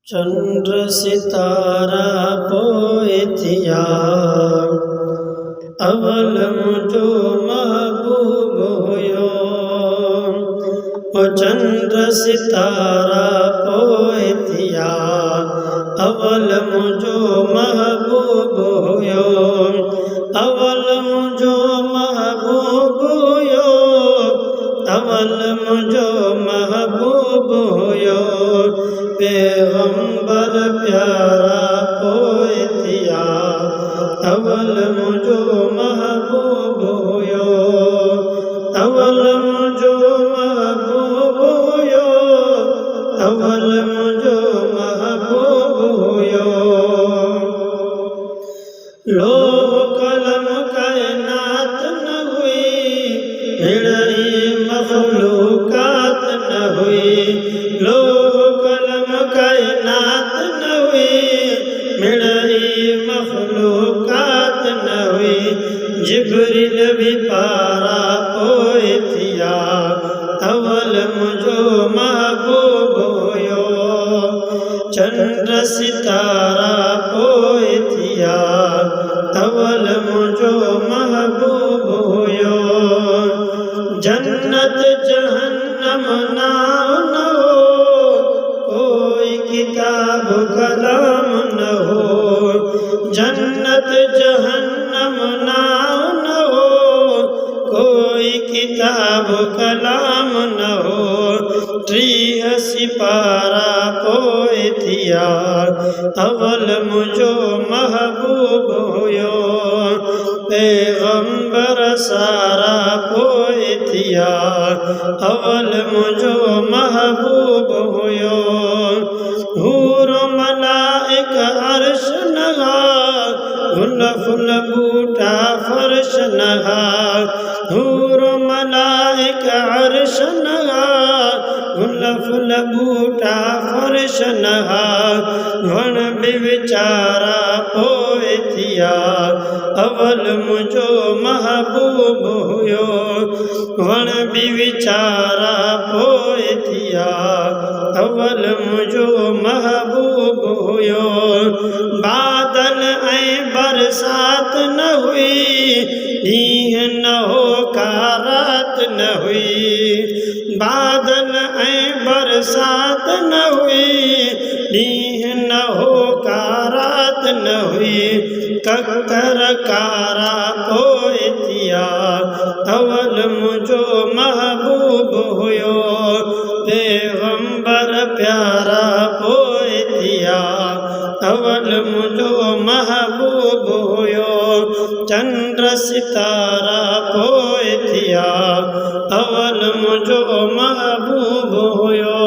चंद्र सितारा पोइ थिया अवल मुझो महबूब हुयो। ओ चंद्र सितारा पोइ थिया अवल मुझो महबूब हुयो। अवल मुझो महबूब हुयो। अवल मुझो महबूब हुयो। पैगंबर प्यारा पोइ थिया अवल मुझो महबूब हुयो। अवल मुझो महबूब हुयो। अवल मुझो महबूब हुयो। लोह कलम कायनात न हुई मिड़ई मखलूकात न हुई। लोह कलम कायनात न हुई मिड़ई मखलूकात न हुई। जिब्रील भी पारा पोइ थिया अवल मुझो महबूब हुयो। चंद्र सितारा पोइ थिया अवल मुझो महबूब हुयो। जन्नत जहन्नम नाम न हो कोई किताब कलाम न हो। जन्नत जहन्नम नाम न हो कोई किताब कलाम न हो। 30 सिपारा पोइ थिया अवल मुझो महबूब हुयो। पैगंबर सारा पोइ थिया अवल मुझो महबूब हुयो। हूर मलाइक अर्श नहा गुल फुल बूटा फर्श नहा। हूर मलाइक अर्श नहा गुल फुल बूटा फर्श नहा। वण बि वीचारा पोइ थिया अवल मुझो महबूब हुयो। वण बि वीचारा पोइ थिया अवल मुझो महबूब हुयो। बादल ऐं बरसात न हुई ॾींहं न हो का रात न हुई। बादल ऐं बरसात न हुई ॾींहं न हो का रात न हुई। ककर कारा पोइ थिया अवल मुझो महबूब हुयो। पैगंबर प्यारा पोइ थिया अवल मुझो महबूब हुयो। चंद्र सितारा पोइ थिया अवल मुझो महबूब हुयो।